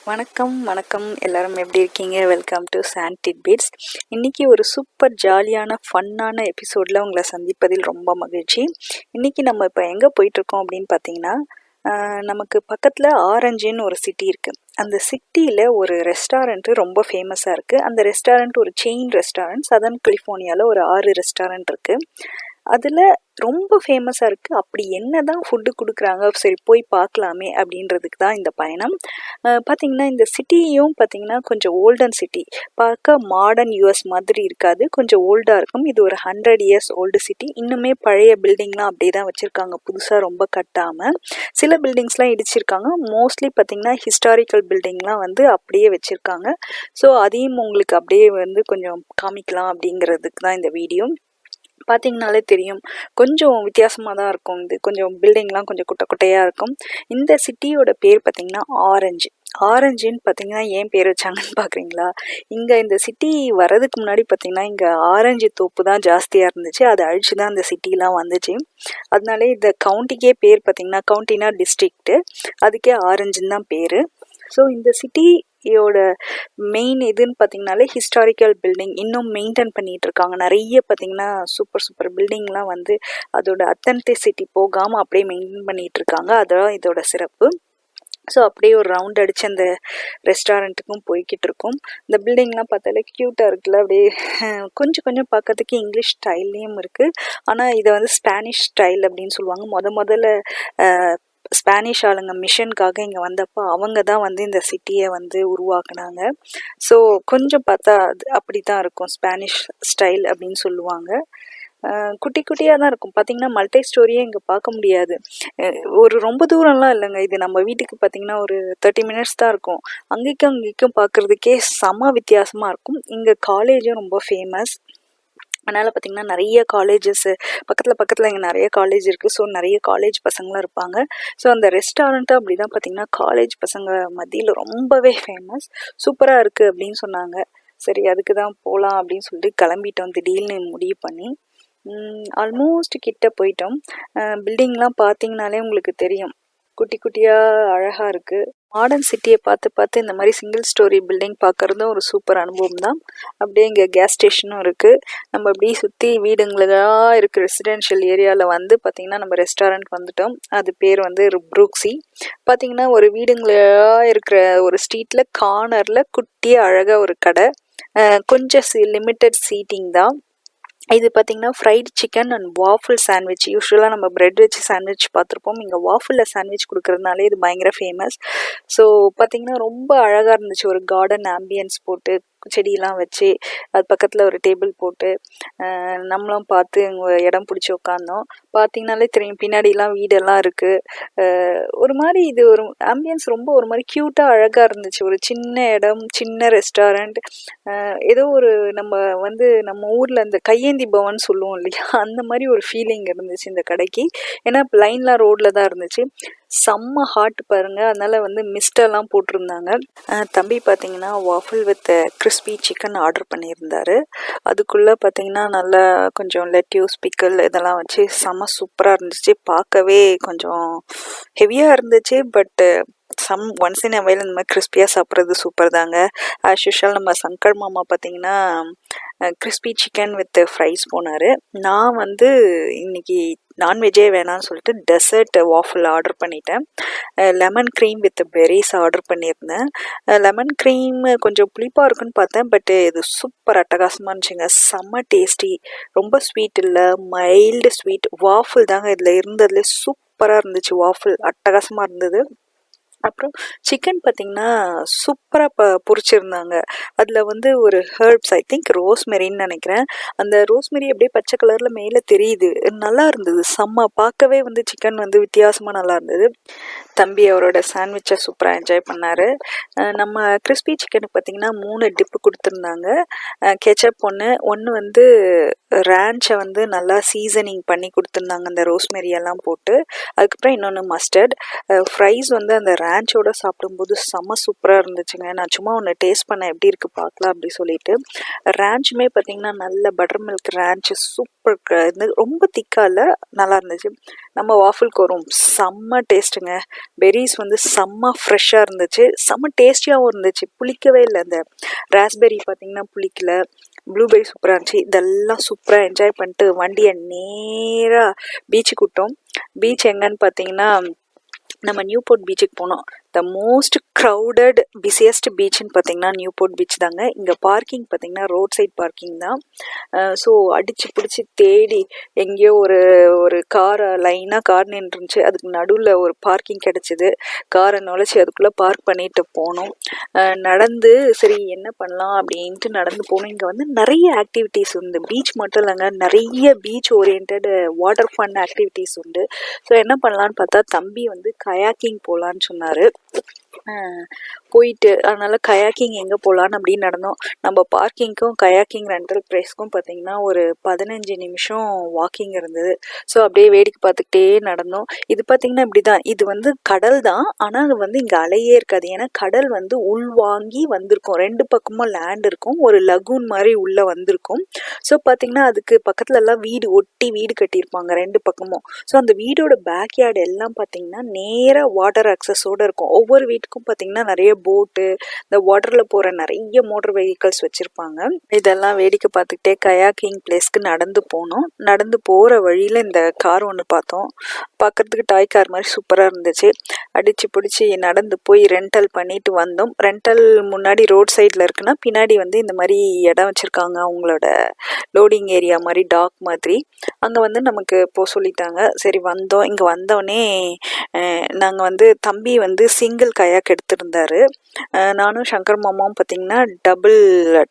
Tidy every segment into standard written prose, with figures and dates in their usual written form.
வணக்கம் எல்லாரும் எப்படி இருக்கீங்க? Welcome to sand tidbits. இன்னைக்கு ஒரு சூப்பர் ஜாலியான ஃபன்னான எபிசோடில் உங்களை சந்திப்பதில் ரொம்ப மகிழ்ச்சி. இன்னைக்கு நம்ம இப்போ எங்கே போயிட்டுருக்கோம் அப்படின்னு பார்த்தீங்கன்னா, நமக்கு பக்கத்தில் ஆரஞ்சுன்னு ஒரு சிட்டி இருக்குது. அந்த சிட்டியில் ஒரு ரெஸ்டாரண்ட்டு ரொம்ப ஃபேமஸாக இருக்குது. அந்த ரெஸ்டாரண்ட் ஒரு செயின் ரெஸ்டாரண்ட். சதர்ன் கலிஃபோர்னியாவில் ஒரு 6 ரெஸ்டாரண்ட் இருக்குது. அதில் ரொம்ப ஃபேமஸாக இருக்குது. அப்படி என்ன தான் ஃபுட்டு கொடுக்குறாங்க, சரி போய் பார்க்கலாமே அப்படின்றதுக்கு தான் இந்த பயணம். பார்த்திங்கன்னா இந்த சிட்டியும் பார்த்திங்கன்னா கொஞ்சம் ஓல்டன் சிட்டி. பார்க்க மாடர்ன் யூஎஸ் மாதிரி இருக்காது, கொஞ்சம் ஓல்டாக இருக்கும். இது ஒரு 100 இயர்ஸ் ஓல்டு சிட்டி. இன்னுமே பழைய பில்டிங்லாம் அப்படியே தான் வச்சுருக்காங்க, புதுசாக ரொம்ப கட்டாமல். சில பில்டிங்ஸ்லாம் இடிச்சிருக்காங்க. மோஸ்ட்லி பார்த்திங்கன்னா ஹிஸ்டாரிக்கல் பில்டிங்லாம் வந்து அப்படியே வச்சுருக்காங்க. ஸோ அதையும் உங்களுக்கு அப்படியே வந்து கொஞ்சம் காமிக்கலாம் அப்படிங்கிறதுக்கு தான் இந்த வீடியோ. பார்த்தீங்கனாலே தெரியும், கொஞ்சம் வித்தியாசமாக தான் இருக்கும். இது கொஞ்சம் பில்டிங்லாம் கொஞ்சம் குட்டை குட்டையாக இருக்கும். இந்த சிட்டியோட பேர் பார்த்திங்கன்னா ஆரஞ்சுன்னு பார்த்தீங்கன்னா ஏன் பேர் வச்சாங்கன்னு பார்க்குறீங்களா? இங்கே இந்த சிட்டி வர்றதுக்கு முன்னாடி பார்த்திங்கன்னா இங்கே ஆரஞ்சு தோப்பு தான் ஜாஸ்தியாக இருந்துச்சு. அதை அழிச்சு தான் இந்த சிட்டிலாம் வந்துச்சு. அதனாலே இந்த கவுண்டிக்கே பேர் பார்த்திங்கன்னா, கவுண்டினா டிஸ்ட்ரிக்ட்டு, அதுக்கே ஆரஞ்சுன்னு தான் பேர். ஸோ இந்த சிட்டியோட மெயின் இதுன்னு பார்த்தீங்கனாலே ஹிஸ்டாரிக்கல் பில்டிங் இன்னும் மெயின்டைன் பண்ணிகிட்டு இருக்காங்க. நிறைய பார்த்தீங்கன்னா சூப்பர் பில்டிங்லாம் வந்து அதோட அத்தன்டிசிட்டி போகாமல் அப்படியே மெயின்டைன் பண்ணிகிட்டு இருக்காங்க. அதான் இதோட சிறப்பு. ஸோ அப்படியே ஒரு ரவுண்ட் அடித்து அந்த ரெஸ்டாரண்ட்டுக்கும் போய்கிட்டு இருக்கோம். இந்த பில்டிங்லாம் பார்த்தாலே க்யூட்டாக இருக்குல்ல, அப்படியே கொஞ்சம் பார்க்கறதுக்கு இங்கிலீஷ் ஸ்டைல்லையும் இருக்குது. ஆனால் இதை வந்து ஸ்பானிஷ் ஸ்டைல் அப்படின்னு சொல்லுவாங்க. முதல்ல ஸ்பானிஷ் ஆளுங்க மிஷனுக்காக இங்கே வந்தப்போ அவங்க தான் வந்து இந்த சிட்டியை வந்து உருவாக்குனாங்க. ஸோ கொஞ்சம் பார்த்தா அது அப்படி தான் இருக்கும், ஸ்பானிஷ் ஸ்டைல் அப்படின்னு சொல்லுவாங்க. குட்டி குட்டியாக தான் இருக்கும். பார்த்திங்கன்னா மல்டி ஸ்டோரியே இங்கே பார்க்க முடியாது. ஒரு ரொம்ப தூரம்லாம் இல்லைங்க. இது நம்ம வீட்டுக்கு பார்த்திங்கன்னா ஒரு 30 மினிட்ஸ் தான் இருக்கும். அங்கேயும் பார்க்குறதுக்கே செம வித்தியாசமாக இருக்கும். இங்கே காலேஜும் ரொம்ப ஃபேமஸ். அதனால் பார்த்திங்கன்னா நிறைய காலேஜஸ் பக்கத்தில் இங்கே நிறைய காலேஜ் இருக்குது. ஸோ நிறைய காலேஜ் பசங்களாம் இருப்பாங்க. ஸோ அந்த ரெஸ்டாரண்ட்டு அப்படி தான் பார்த்திங்கன்னா காலேஜ் பசங்க மத்தியில் ரொம்பவே ஃபேமஸ். சூப்பராக இருக்குது அப்படின்னு சொன்னாங்க. சரி அதுக்கு தான் போகலாம் அப்படின்னு சொல்லிட்டு கிளம்பிட்டோம் திடீர்னு முடிவு பண்ணி. ஆல்மோஸ்ட் கிட்ட போயிட்டோம். பில்டிங்லாம் பார்த்திங்கனாலே உங்களுக்கு தெரியும், குட்டி குட்டியாக அழகாக இருக்குது. மாடர்ன் சிட்டியை பார்த்து இந்த மாதிரி சிங்கிள் ஸ்டோரி பில்டிங் பார்க்குறதும் ஒரு சூப்பர் அனுபவம் தான். அப்படியே இங்கே கேஸ் ஸ்டேஷனும் இருக்குது. நம்ம அப்படியே சுற்றி வீடுங்களாக இருக்குது. ரெசிடென்ஷியல் ஏரியாவில் வந்து பார்த்திங்கன்னா நம்ம ரெஸ்டாரண்ட் வந்துட்டோம். அது பேர் வந்து ப்ரூக்ஸி. பார்த்திங்கன்னா ஒரு வீடுங்களாக இருக்கிற ஒரு ஸ்ட்ரீட்டில் கார்னரில் குட்டியாக அழகாக ஒரு கடை. கொஞ்சம் லிமிட்டட் சீட்டிங் தான். இது பார்த்திங்கன்னா fried chicken and waffle sandwich. யூஸ்வலாக நம்ம ப்ரெட் வச்சு சாண்ட்விச் பார்த்துருப்போம். இங்கே வாஃபிளில் சாண்ட்விச் கொடுக்குறதுனாலே இது பயங்கர ஃபேமஸ். ஸோ பார்த்திங்கன்னா ரொம்ப அழகாக இருந்துச்சு. ஒரு கார்டன் ஆம்பியன்ஸ் போட்டு செடியெல்லாம் வச்சு அது பக்கத்தில் ஒரு டேபிள் போட்டு நம்மளும் பார்த்து இடம் பிடிச்சி உட்காந்தோம். பார்த்திங்கனாலே தெரியும், பின்னாடிலாம் வீடெல்லாம் இருக்குது. ஒரு மாதிரி இது ஒரு ஆம்பியன்ஸ் ரொம்ப ஒரு மாதிரி க்யூட்டாக அழகாக இருந்துச்சு. ஒரு சின்ன இடம், சின்ன ரெஸ்டாரண்ட். ஏதோ ஒரு நம்ம ஊரில் இந்த கையேந்தி பவன் சொல்லுவோம் இல்லையா, அந்த மாதிரி ஒரு ஃபீலிங் இருந்துச்சு இந்த கடைக்கு. ஏன்னா லைன்லாம் ரோட்டில் தான் இருந்துச்சு. செம்ம ஹாட் பாருங்கள். அதனால் வந்து மிஸ்டெல்லாம் போட்டிருந்தாங்க. தம்பி பார்த்திங்கன்னா waffle with crispy chicken order பண்ணியிருந்தாரு. அதுக்குள்ளே பார்த்திங்கன்னா நல்லா கொஞ்சம் லெட்யூஸ், பிக்கல் இதெல்லாம் வச்சு செம்ம சூப்பராக இருந்துச்சு. பார்க்கவே கொஞ்சம் ஹெவியாக இருந்துச்சு. பட்டு ஒன்ஸ் இன் அவைல் இந்த மாதிரி கிறிஸ்பியாக சாப்பிட்றது சூப்பர் தாங்க. ஆஸ் யூஷுவல் நம்ம சங்கர் மாமா பார்த்திங்கன்னா கிறிஸ்பி சிக்கன் வித் ஃப்ரைஸ் போனார். நான் வந்து இன்னைக்கு நான்வெஜ்ஜே வேணான்னு சொல்லிட்டு டெசர்ட் வாஃபிள் ஆர்டர் பண்ணிட்டேன். Lemon cream with berries order பண்ணியிருந்தேன். லெமன் க்ரீம் கொஞ்சம் புளிப்பாக இருக்குன்னு பார்த்தேன். பட்டு இது சூப்பர் அட்டகாசமாக இருந்துச்சுங்க. செம்ம டேஸ்டி. ரொம்ப ஸ்வீட் இல்லை, மைல்டு ஸ்வீட். வாஃபிள் தாங்க இதில் இருந்ததுல சூப்பராக இருந்துச்சு. வாஃபிள் அட்டகாசமாக இருந்தது. அப்புறம் சிக்கன் பார்த்திங்கன்னா சூப்பராக பொரிச்சிருந்தாங்க. அதில் வந்து ஒரு ஹெர்ப்ஸ், ஐ திங்க் ரோஸ்மெரின்னு நினைக்கிறேன். அந்த ரோஸ்மெரி அப்படியே பச்சை கலரில் மேலே தெரியுது. நல்லா இருந்தது செம்ம. பார்க்கவே வந்து சிக்கன் வந்து வித்தியாசமாக நல்லா இருந்தது. தம்பி அவரோட சாண்ட்விச்சை சூப்பராக என்ஜாய் பண்ணார். நம்ம கிறிஸ்பி சிக்கனுக்கு பார்த்திங்கன்னா 3 டிப்பு கொடுத்துருந்தாங்க. கெச்சப் ஒன்று வந்து ரேன்ச்சை வந்து நல்லா சீசனிங் பண்ணி கொடுத்துருந்தாங்க அந்த ரோஸ்மெரி எல்லாம் போட்டு. அதுக்கப்புறம் இன்னொன்று மஸ்டர்ட். ஃப்ரைஸ் வந்து அந்த ரேஞ்சோட சாப்பிடும்போது செம்ம சூப்பராக இருந்துச்சுங்க. நான் சும்மா ஒன்று டேஸ்ட் பண்ண எப்படி இருக்குது பார்க்கலாம் அப்படி சொல்லிட்டு. ரேஞ்சுமே பார்த்தீங்கன்னா நல்ல பட்டர் மில்க் ரேஞ்சு சூப்பர் இருந்து ரொம்ப திக்கால நல்லா இருந்துச்சு. நம்ம வாஃபிள் கோரும் செம்ம டேஸ்ட்டுங்க. பெரிஸ் வந்து செம்ம ஃப்ரெஷ்ஷாக இருந்துச்சு, செம்ம டேஸ்டியாகவும் இருந்துச்சு, புளிக்கவே இல்லை. அந்த ராஸ்பெரி பார்த்தீங்கன்னா புளிக்கல, ப்ளூபெர்ரி சூப்பராக இருந்துச்சு. இதெல்லாம் சூப்பராக என்ஜாய் பண்ணிட்டு வண்டியை நேராக பீச்சுக்கு விட்டோம். பீச் எங்கன்னு பார்த்தீங்கன்னா நம்ம நியூபோர்ட் பீச்சுக்கு போனோம். த மோஸ்ட் க்ரௌடட் பிஸியஸ்ட் பீச்சுன்னு பார்த்தீங்கன்னா நியூபோர்ட் பீச் தாங்க. இங்கே பார்க்கிங் பார்த்தீங்கன்னா ரோட் சைட் பார்க்கிங் தான். ஸோ அடித்து பிடிச்சி தேடி எங்கேயோ ஒரு காரை லைனாக கார் நின்றுச்சு, அதுக்கு நடுவில் ஒரு பார்க்கிங் கிடச்சிது. காரை நுழைச்சி அதுக்குள்ளே பார்க் பண்ணிட்டு போனோம். நடந்து சரி என்ன பண்ணலாம் அப்படின்ட்டு நடந்து போனோம். இங்கே வந்து நிறைய ஆக்டிவிட்டீஸ் உண்டு, பீச் மட்டும் இல்லைங்க, நிறைய beach oriented water fun activities உண்டு. ஸோ என்ன பண்ணலான்னு பார்த்தா தம்பி வந்து கயாக்கிங் போகலான்னு சொன்னார். போயிட்டு அதனால கயாக்கிங் எங்கே போகலான்னு அப்படின்னு நடந்தோம். நம்ம பார்க்கிங்க்கும் கயாக்கிங் ரெண்டல் ப்ரைஸ்க்கும் பார்த்தீங்கன்னா ஒரு 15 நிமிஷம் வாக்கிங் இருந்தது. ஸோ அப்படியே வேடிக்கை பார்த்துக்கிட்டே நடந்தோம். இது பார்த்தீங்கன்னா இப்படி தான், இது வந்து கடல் தான், ஆனால் அது வந்து இங்கே அலையே இருக்காது. ஏன்னா கடல் வந்து உள்வாங்கி வந்திருக்கும், ரெண்டு பக்கமும் லேண்ட் இருக்கும், ஒரு லகூன் மாதிரி உள்ளே வந்திருக்கும். ஸோ பார்த்தீங்கன்னா அதுக்கு பக்கத்துலலாம் வீடு ஒட்டி வீடு கட்டியிருப்பாங்க ரெண்டு பக்கமும். ஸோ அந்த வீடோட பேக்யார்டு எல்லாம் பார்த்தீங்கன்னா நேராக வாட்டர் அக்சஸோடு இருக்கும். ஒவ்வொரு வீட்டுக்கும் பார்த்தீங்கன்னா நிறைய போட்டு, இந்த வாட்டரில் போகிற நிறைய மோட்டர் வெஹிக்கல்ஸ் வச்சுருப்பாங்க. இதெல்லாம் வேடிக்கை பார்த்துக்கிட்டே கயாக்கிங் பிளேஸ்க்கு நடந்து போனோம். நடந்து போகிற வழியில் இந்த கார் ஒன்று பார்த்தோம். பார்க்குறதுக்கு டாய் கார் மாதிரி சூப்பராக இருந்துச்சு. அடித்து பிடிச்சி நடந்து போய் ரெண்டல் பண்ணிட்டு வந்தோம். ரெண்டல் முன்னாடி ரோட் சைடில் இருக்குன்னா பின்னாடி வந்து இந்த மாதிரி இடம் வச்சுருக்காங்க, அவங்களோட லோடிங் ஏரியா மாதிரி, டாக் மாதிரி. அங்கே வந்து நமக்கு போக சொல்லிட்டாங்க. சரி வந்தோம். இங்கே வந்தோடனே நாங்கள் வந்து தம்பி வந்து சிங்கிள் கயாக் எடுத்திருந்தாரு. நானும் சங்கர் மாமாவும் பார்த்திங்கன்னா டபுள்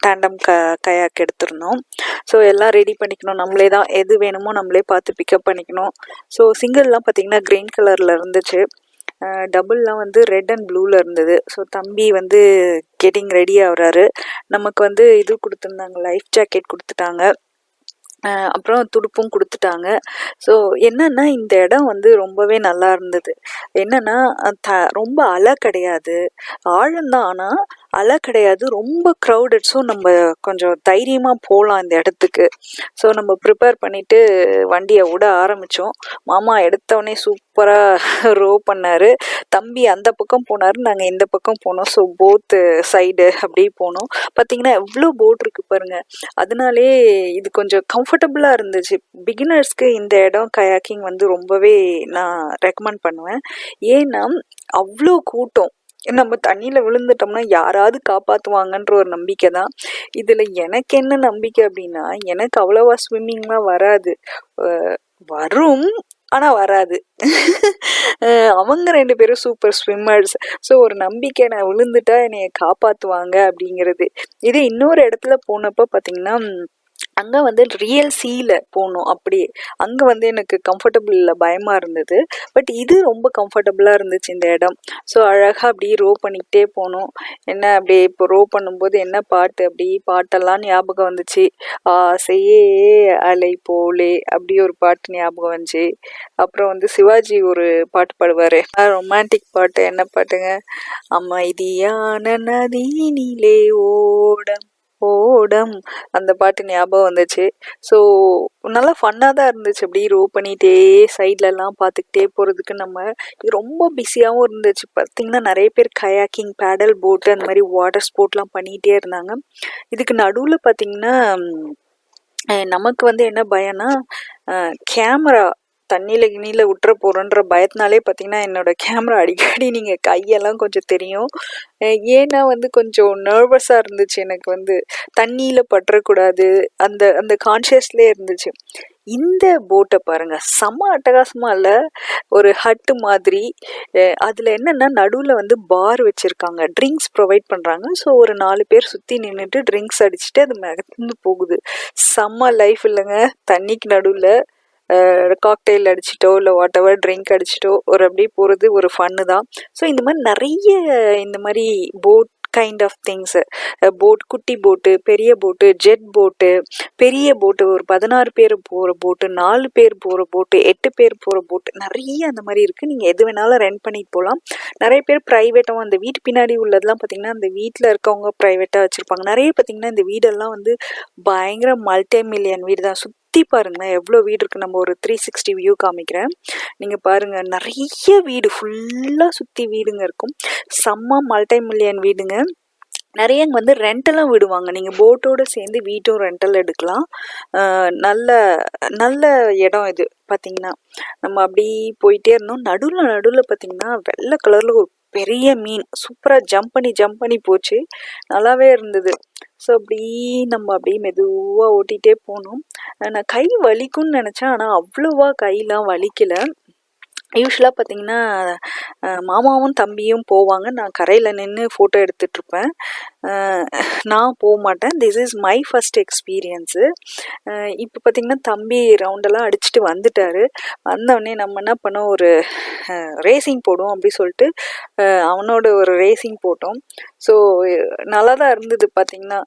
டேண்டம் கயாக் எடுத்திருந்தோம். ஸோ எல்லாம் ரெடி பண்ணிக்கணும், நம்மளே தான் எது வேணுமோ நம்மளே பார்த்து பிக்கப் பண்ணிக்கணும். ஸோ சிங்கிள்லாம் பார்த்திங்கன்னா க்ரீன் கலரில் இருந்துச்சு, டபுள்லாம் வந்து ரெட் அண்ட் ப்ளூவில் இருந்தது. ஸோ தம்பி வந்து கெட்டிங் ரெடி ஆகுறாரு. நமக்கு வந்து இது கொடுத்துருந்தாங்க, லைஃப் ஜாக்கெட் கொடுத்துட்டாங்க, அப்புறம் துடுப்பும் கொடுத்துட்டாங்க. ஸோ என்னன்னா இந்த இடம் வந்து ரொம்பவே நல்லா இருந்தது. என்னன்னா ரொம்ப அலை கிடையாது, ஆழம்தான், ஆனால் அலை கிடையாது, ரொம்ப க்ரௌடட். ஸோ நம்ம கொஞ்சம் தைரியமாக போகலாம் இந்த இடத்துக்கு. ஸோ நம்ம ப்ரிப்பேர் பண்ணிவிட்டு வண்டியை விட ஆரம்பித்தோம். மாமா எடுத்தவொடனே சூப்பராக ரோ பண்ணார். தம்பி அந்த பக்கம் போனார், நாங்கள் இந்த பக்கம் போனோம். ஸோ போத்து சைடு அப்படியே போனோம். பார்த்திங்கன்னா எவ்வளோ போட் இருக்குது பாருங்கள். அதனாலே இது கொஞ்சம் கம்ஃபர்டபுளாக இருந்துச்சு. பிகினர்ஸ்க்கு இந்த இடம் கயாக்கிங் வந்து ரொம்பவே நான் ரெக்கமெண்ட் பண்ணுவேன். ஏன்னா அவ்வளோ கூட்டம், நம்ம தண்ணியில் விழுந்துட்டோம்னா யாராவது காப்பாற்றுவாங்கன்ற ஒரு நம்பிக்கை தான். இதில் எனக்கு என்ன நம்பிக்கை அப்படின்னா, எனக்கு அவ்வளோவா ஸ்விம்மிங்லாம் வராது, வரும் ஆனால் வராது. அவங்க 2 பேரும் சூப்பர் ஸ்விம்மர்ஸ். ஸோ ஒரு நம்பிக்கை, நான் விழுந்துட்டா என்னைய காப்பாற்றுவாங்க அப்படிங்கிறது. இதே இன்னொரு இடத்துல போனப்போ பார்த்திங்கன்னா அங்கே வந்து ரியல் சீல போகணும். அப்படியே அங்கே வந்து எனக்கு கம்ஃபர்டபுள் இல்லை, பயமாக இருந்தது. பட் இது ரொம்ப கம்ஃபர்டபுளாக இருந்துச்சு இந்த இடம். ஸோ அழகாக அப்படியே ரோ பண்ணிக்கிட்டே போனோம். என்ன அப்படியே இப்போ ரோ பண்ணும்போது என்ன பாட்டு, அப்படி பாட்டெல்லாம் ஞாபகம் வந்துச்சு. ஆசையே அலை போலே அப்படி ஒரு பாட்டு ஞாபகம் வந்துச்சு. அப்புறம் வந்து சிவாஜி ஒரு பாட்டு பாடுவார், ரொமான்டிக் பாட்டு. என்ன பாட்டுங்க, அமைதியான நதியினிலே ஓடம் ஓடம், அந்த பாட்டு ஞாபகம் வந்துச்சு. ஸோ நல்லா ஃபன்னாக தான் இருந்துச்சு. அப்படியே ரோ பண்ணிகிட்டே சைட்லலாம் பார்த்துக்கிட்டே போகிறதுக்கு. நம்ம இது ரொம்ப பிஸியாகவும் இருந்துச்சு. பார்த்திங்கன்னா நிறைய பேர் கயாக்கிங், பேடல் போட்டு அந்த மாதிரி வாட்டர் ஸ்போர்ட்லாம் பண்ணிகிட்டே இருந்தாங்க. இதுக்கு நடுவில் பார்த்திங்கன்னா நமக்கு வந்து என்ன பயம்னா, கேமரா தண்ணியில் கிண்ணியில் விட்டுற போகிறோன்ற பயத்தினாலே பார்த்திங்கன்னா என்னோடய கேமரா அடிக்கடி நீங்கள் கையெல்லாம் கொஞ்சம் தெரியும். ஏன்னா வந்து கொஞ்சம் நர்வஸாக இருந்துச்சு எனக்கு, வந்து தண்ணியில் பற்றக்கூடாது அந்த அந்த கான்ஷியஸ்லேயே இருந்துச்சு. இந்த போட்டை பாருங்கள், செம்ம அட்டகாசமாக இல்லை, ஒரு ஹட்டு மாதிரி. அதில் என்னென்னா நடுவில் வந்து பார் வச்சுருக்காங்க, ட்ரிங்க்ஸ் ப்ரொவைட் பண்ணுறாங்க. ஸோ ஒரு 4 பேர் சுற்றி நின்றுட்டு ட்ரிங்க்ஸ் அடிச்சுட்டு அது மிதந்து போகுது. செம்ம லைஃப் இல்லைங்க. தண்ணிக்கு நடுவில் காக்டெயில் அடிச்சிட்டோ இல்லை வாட் எவர் ட்ரிங்க் அடிச்சிட்டோ ஒரு அப்படியே போகிறது ஒரு ஃபன்னு தான். ஸோ இந்த மாதிரி நிறைய இந்த மாதிரி போட் கைண்ட் ஆஃப் திங்ஸு. குட்டி போட்டு, பெரிய போட்டு, ஜெட் போட்டு, பெரிய போட்டு, ஒரு 16 பேர் போகிற போட்டு, 4 பேர் போகிற போட்டு, 8 பேர் போகிற போட்டு, நிறைய அந்த மாதிரி இருக்குது. நீங்கள் எது வேணாலும் ரெண்ட் பண்ணிட்டு போகலாம். நிறைய பேர் ப்ரைவேட்டாகவும், அந்த வீட்டு பின்னாடி உள்ளதெல்லாம் பார்த்திங்கன்னா அந்த வீட்டில் இருக்கவங்க ப்ரைவேட்டாக வச்சுருப்பாங்க. நிறைய பார்த்திங்கன்னா இந்த வீடெல்லாம் வந்து பயங்கர மல்டி மில்லியன் வீடு தான். சுற்றி பாருங்களேன் எவ்வளோ வீடு இருக்குது. நம்ம ஒரு 360 வியூ காமிக்கிறேன், நீங்கள் பாருங்கள். நிறைய வீடு ஃபுல்லாக சுற்றி வீடுங்க இருக்கும். செம்ம மல்டி மில்லியன் வீடுங்க. நிறைய இங்கே வந்து ரெண்டெல்லாம் விடுவாங்க. நீங்கள் போட்டோடு சேர்ந்து வீட்டும் ரெண்டல் எடுக்கலாம். நல்ல நல்ல இடம் இது. பார்த்திங்கன்னா நம்ம அப்படி போயிட்டே இருந்தோம். நடுவில் பார்த்திங்கன்னா வெள்ளை கலரில் ஒரு பெரிய மீன் சூப்பராக ஜம்ப் பண்ணி போச்சு. நல்லாவே இருந்தது. ஸோ அப்படி நம்ம அப்படியே மெதுவாக ஓட்டிகிட்டே போனோம். நான் கை வலிக்கும்னு நினச்சேன், ஆனால் அவ்வளோவா கையெலாம் வலிக்கலை. யூஸ்வலாக பார்த்திங்கன்னா மாமாவும் தம்பியும் போவாங்க, நான் கரையில் நின்று ஃபோட்டோ எடுத்துகிட்ருப்பேன். நான் போக மாட்டேன். This is my first experience. இப்போ பார்த்திங்கன்னா தம்பி ரவுண்டெல்லாம் அடிச்சுட்டு வந்துட்டார். வந்தோடனே நம்ம என்ன பண்ணோம், ஒரு ரேசிங் போடுவோம் அப்படி சொல்லிட்டு அவனோட ஒரு ரேசிங் போட்டோம். ஸோ நல்லா தான் இருந்தது. பார்த்திங்கன்னா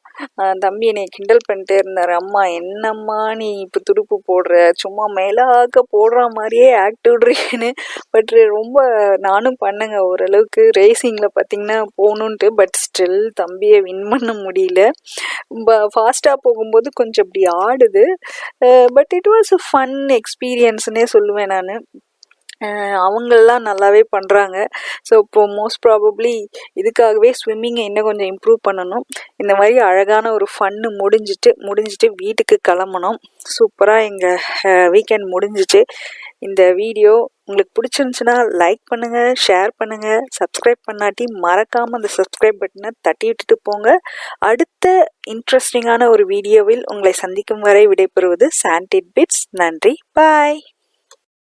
தம்பி என்னை கிண்டல் பண்ணிட்டே இருந்தார், அம்மா என்னம்மா நீ இப்போ துடுப்பு போடுற, சும்மா மேலாக்க போடுற மாதிரியே ஆக்டிவ்ட்றீன்னு. பட் ரொம்ப நானும் பண்ணேங்க ஓரளவுக்கு ரேசிங்கில் பார்த்திங்கன்னா போகணுன்ட்டு. பட் ஸ்டில் தம்பியை வின் பண்ண முடியல. ஃபாஸ்ட்டாக போகும்போது கொஞ்சம் இப்படி ஆடுது. But it was a fun எக்ஸ்பீரியன்ஸ்னே சொல்லுவேன் நான். அவங்களெலாம் நல்லாவே பண்ணுறாங்க. ஸோ இப்போது மோஸ்ட் ப்ராபப்ளி இதுக்காகவே ஸ்விம்மிங்கை இன்னும் கொஞ்சம் இம்ப்ரூவ் பண்ணணும். இந்த மாதிரி அழகான ஒரு ஃபன்னு முடிஞ்சிட்டு வீட்டுக்கு கிளம்பணும். சூப்பராக எங்கள் வீக்கெண்ட் முடிஞ்சிச்சு. இந்த வீடியோ உங்களுக்கு பிடிச்சிருந்துச்சுன்னா லைக் பண்ணுங்கள், ஷேர் பண்ணுங்கள். சப்ஸ்கிரைப் பண்ணாட்டி மறக்காமல் அந்த சப்ஸ்கிரைப் பட்டனை தட்டி விட்டுட்டு போங்க. அடுத்த இன்ட்ரெஸ்டிங்கான ஒரு வீடியோவில் உங்களை சந்திக்கும் வரை விடைபெறுவது சாண்ட் டிட்பிட்ஸ். நன்றி, பாய்.